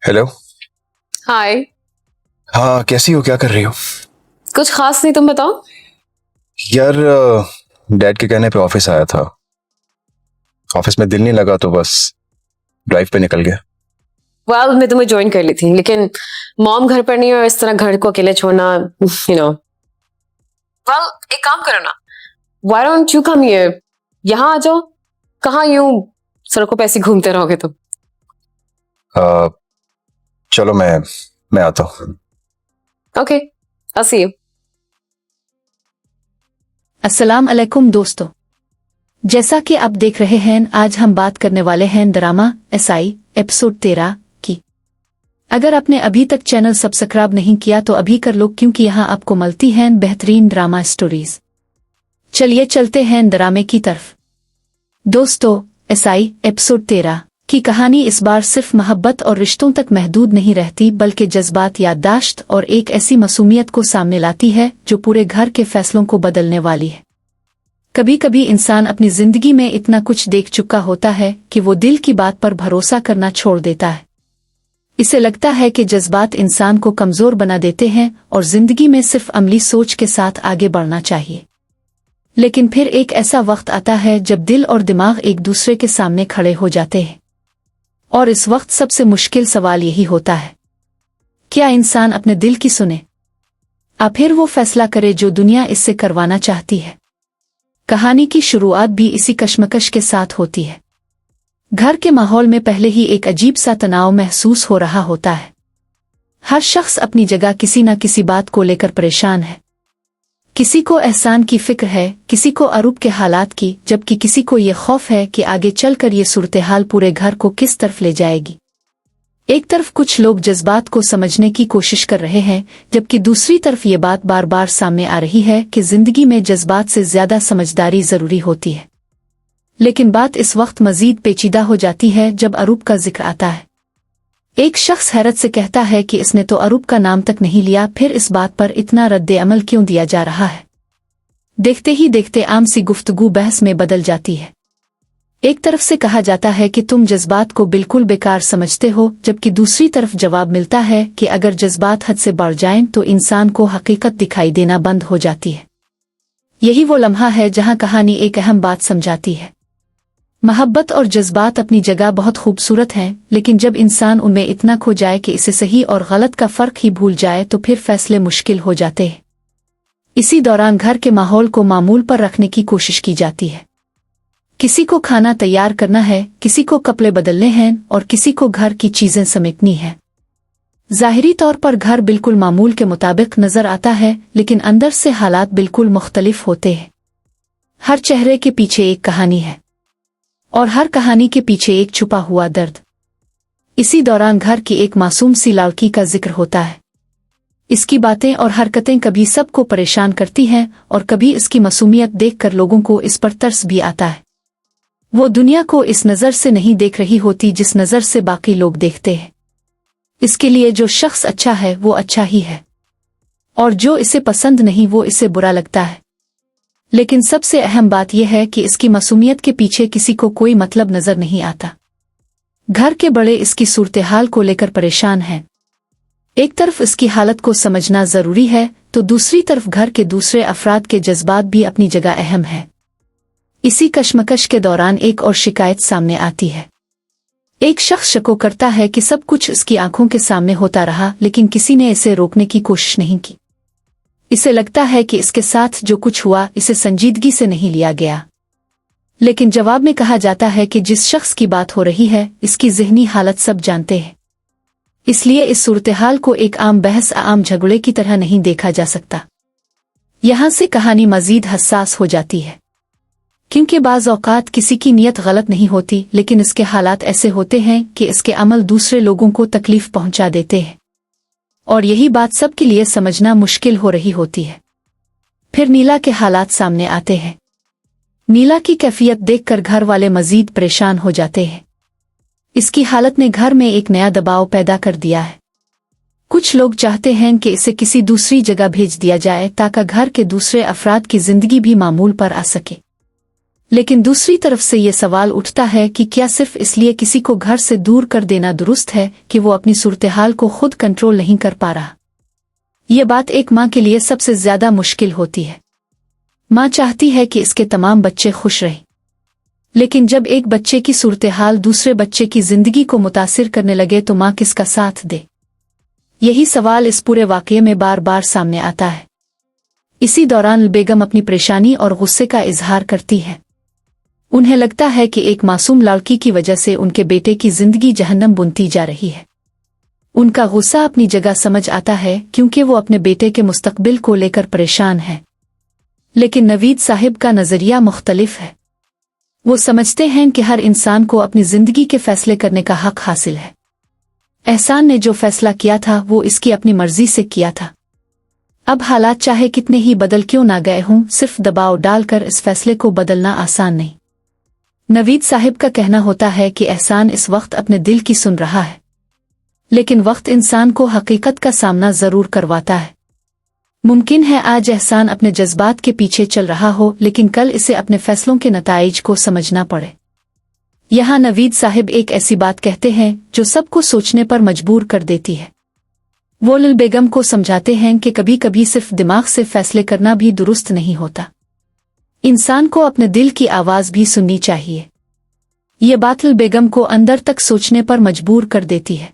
Hello. हाय। हाँ, कैसी हो? क्या कर रही हो? कुछ खास नहीं, तुम बताओ। यार, डैड के कहने पे ऑफिस आया था। ऑफिस में दिल नहीं लगा तो बस ड्राइव पे निकल गया। मैं तुम्हें ज्वाइन कर ली थी, लेकिन मॉम घर पर नहीं है और इस तरह घर को अकेले छोड़ना, एक काम करो ना, why don't you come here, यहाँ आ जाओ। कहाँ यूं सड़कों पे ऐसे घूमते रहोगे तुम? अ, चलो मैं आता हूँ। Okay, I see you. अस्सलाम अलैकुम दोस्तों, जैसा कि आप देख रहे हैं आज हम बात करने वाले हैं ड्रामा एसआई एपिसोड 13 की। अगर आपने अभी तक चैनल सब्सक्राइब नहीं किया तो अभी कर लो, क्योंकि यहाँ आपको मिलती हैं बेहतरीन ड्रामा स्टोरीज। चलिए चलते हैं ड्रामे की तरफ। दोस्तों, एसआई एपिसोड 13 की कहानी इस बार सिर्फ मोहब्बत और रिश्तों तक महदूद नहीं रहती, बल्कि जज्बात, याददाश्त और एक ऐसी मासूमियत को सामने लाती है जो पूरे घर के फैसलों को बदलने वाली है। कभी कभी इंसान अपनी जिंदगी में इतना कुछ देख चुका होता है कि वो दिल की बात पर भरोसा करना छोड़ देता है। इसे लगता है कि जज्बात इंसान को कमजोर बना देते हैं और जिंदगी में सिर्फ अमली सोच के साथ आगे बढ़ना चाहिए। लेकिन फिर एक ऐसा वक्त आता है जब दिल और दिमाग एक दूसरे के सामने खड़े हो जाते हैं, और इस वक्त सबसे मुश्किल सवाल यही होता है, क्या इंसान अपने दिल की सुने या फिर वो फैसला करे जो दुनिया इससे करवाना चाहती है। कहानी की शुरुआत भी इसी कश्मकश के साथ होती है। घर के माहौल में पहले ही एक अजीब सा तनाव महसूस हो रहा होता है। हर शख्स अपनी जगह किसी न किसी बात को लेकर परेशान है। किसी को एहसान की फिक्र है, किसी को अरूब के हालात की, जबकि किसी को ये खौफ है कि आगे चलकर ये सूरत-ए-हाल पूरे घर को किस तरफ ले जाएगी। एक तरफ कुछ लोग जज्बात को समझने की कोशिश कर रहे हैं, जबकि दूसरी तरफ ये बात बार बार सामने आ रही है कि जिंदगी में जज्बात से ज्यादा समझदारी जरूरी होती है। लेकिन बात इस वक्त मजीद पेचीदा हो जाती है जब अरूब का जिक्र आता है। एक शख्स हैरत से कहता है कि इसने तो अरूब का नाम तक नहीं लिया, फिर इस बात पर इतना रद्द अमल क्यों दिया जा रहा है। देखते ही देखते आम सी गुफ्तगू बहस में बदल जाती है। एक तरफ से कहा जाता है कि तुम जज्बात को बिल्कुल बेकार समझते हो, जबकि दूसरी तरफ जवाब मिलता है कि अगर जज्बात हद से बढ़ जाएं तो इंसान को हकीकत दिखाई देना बंद हो जाती है। यही वो लम्हा है जहां कहानी एक अहम बात समझाती है। मोहब्बत और जज्बात अपनी जगह बहुत खूबसूरत हैं, लेकिन जब इंसान उनमें इतना खो जाए कि इसे सही और गलत का फर्क ही भूल जाए तो फिर फैसले मुश्किल हो जाते हैं। इसी दौरान घर के माहौल को मामूल पर रखने की कोशिश की जाती है। किसी को खाना तैयार करना है, किसी को कपड़े बदलने हैं और किसी को घर की चीजें समेटनी हैं। ज़ाहिरी तौर पर घर बिल्कुल मामूल के मुताबिक नजर आता है, लेकिन अंदर से हालात बिल्कुल मुख्तलिफ होते हैं। हर चेहरे के पीछे एक कहानी है और हर कहानी के पीछे एक छुपा हुआ दर्द। इसी दौरान घर की एक मासूम सी लड़की का जिक्र होता है। इसकी बातें और हरकतें कभी सबको परेशान करती हैं और कभी इसकी मासूमियत देखकर लोगों को इस पर तरस भी आता है। वो दुनिया को इस नज़र से नहीं देख रही होती जिस नज़र से बाकी लोग देखते हैं। इसके लिए जो शख्स अच्छा है वो अच्छा ही है, और जो इसे पसंद नहीं वो इसे बुरा लगता है। लेकिन सबसे अहम बात यह है कि इसकी मासूमियत के पीछे किसी को कोई मतलब नजर नहीं आता। घर के बड़े इसकी सूरत-ए-हाल को लेकर परेशान हैं। एक तरफ इसकी हालत को समझना जरूरी है तो दूसरी तरफ घर के दूसरे अफराद के जज्बात भी अपनी जगह अहम है। इसी कश्मकश के दौरान एक और शिकायत सामने आती है। एक शख्स शको करता है कि सब कुछ उसकी आंखों के सामने होता रहा, लेकिन किसी ने इसे रोकने की कोशिश नहीं की। इसे लगता है कि इसके साथ जो कुछ हुआ इसे संजीदगी से नहीं लिया गया। लेकिन जवाब में कहा जाता है कि जिस शख्स की बात हो रही है इसकी ज़हनी हालत सब जानते हैं। इसलिए इस सूरत-ए-हाल को एक आम बहस, आम झगड़े की तरह नहीं देखा जा सकता। यहाँ से कहानी मजीद हसास हो जाती है, क्योंकि बाज़ औक़ात किसी की नीयत गलत नहीं होती, लेकिन इसके हालात ऐसे होते हैं कि इसके अमल दूसरे लोगों को तकलीफ पहुंचा देते हैं, और यही बात सबके लिए समझना मुश्किल हो रही होती है। फिर नीला के हालात सामने आते हैं। नीला की कैफियत देखकर घर वाले मजीद परेशान हो जाते हैं। इसकी हालत ने घर में एक नया दबाव पैदा कर दिया है। कुछ लोग चाहते हैं कि इसे किसी दूसरी जगह भेज दिया जाए ताकि घर के दूसरे अफराद की जिंदगी भी मामूल पर आ सके। लेकिन दूसरी तरफ से ये सवाल उठता है कि क्या सिर्फ इसलिए किसी को घर से दूर कर देना दुरुस्त है कि वो अपनी सूरत-ए-हाल को खुद कंट्रोल नहीं कर पा रहा। ये बात एक माँ के लिए सबसे ज्यादा मुश्किल होती है। माँ चाहती है कि इसके तमाम बच्चे खुश रहें, लेकिन जब एक बच्चे की सूरत-ए-हाल दूसरे बच्चे की जिंदगी को मुतासिर करने लगे तो माँ किसका साथ दे? यही सवाल इस पूरे वाकये में बार बार सामने आता है। इसी दौरान बेगम अपनी परेशानी और गुस्से का इजहार करती है। उन्हें लगता है कि एक मासूम लड़की की वजह से उनके बेटे की जिंदगी जहन्नम बुनती जा रही है। उनका गुस्सा अपनी जगह समझ आता है क्योंकि वो अपने बेटे के मुस्तकबिल को लेकर परेशान है। लेकिन नवीद साहिब का नजरिया मुख्तलिफ है। वो समझते हैं कि हर इंसान को अपनी जिंदगी के फैसले करने का हक हासिल है। एहसान ने जो फैसला किया था वो इसकी अपनी मर्जी से किया था। अब हालात चाहे कितने ही बदल क्यों ना गए हों, सिर्फ दबाव डालकर इस फैसले को बदलना आसान नहीं। नवीद साहिब का कहना होता है कि एहसान इस वक्त अपने दिल की सुन रहा है, लेकिन वक्त इंसान को हकीकत का सामना जरूर करवाता है। मुमकिन है आज एहसान अपने जज्बात के पीछे चल रहा हो, लेकिन कल इसे अपने फैसलों के नताइज को समझना पड़े। यहाँ नवीद साहिब एक ऐसी बात कहते हैं जो सबको सोचने पर मजबूर कर देती है। वो लल बेगम को समझाते हैं कि कभी कभी सिर्फ दिमाग से फैसले करना भी दुरुस्त नहीं होता। इंसान को अपने दिल की आवाज भी सुननी चाहिए। ये बात लल बेगम को अंदर तक सोचने पर मजबूर कर देती है,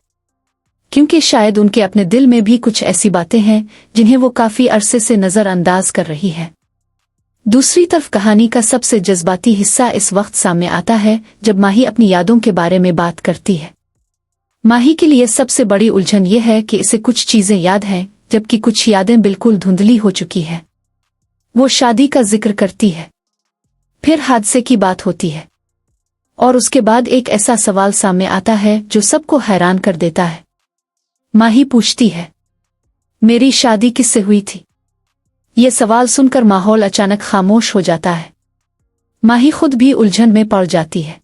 क्योंकि शायद उनके अपने दिल में भी कुछ ऐसी बातें हैं जिन्हें वो काफी अरसे से नजरअंदाज कर रही है। दूसरी तरफ कहानी का सबसे जज्बाती हिस्सा इस वक्त सामने आता है जब माही अपनी यादों के बारे में बात करती है। माही के लिए सबसे बड़ी उलझन ये है कि इसे कुछ चीजें याद हैं, जबकि कुछ यादें बिल्कुल धुंधली हो चुकी हैं। वो शादी का जिक्र करती है, फिर हादसे की बात होती है, और उसके बाद एक ऐसा सवाल सामने आता है जो सबको हैरान कर देता है। माही पूछती है, मेरी शादी किससे हुई थी? ये सवाल सुनकर माहौल अचानक खामोश हो जाता है। माही खुद भी उलझन में पड़ जाती है।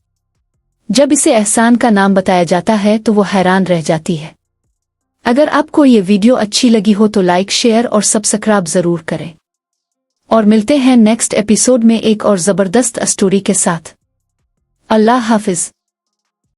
जब इसे एहसान का नाम बताया जाता है तो वो हैरान रह जाती है। अगर आपको ये वीडियो अच्छी लगी हो तो लाइक, शेयर और सब्सक्राइब जरूर करें, और मिलते हैं नेक्स्ट एपिसोड में एक और जबरदस्त स्टोरी के साथ। अल्लाह हाफिज।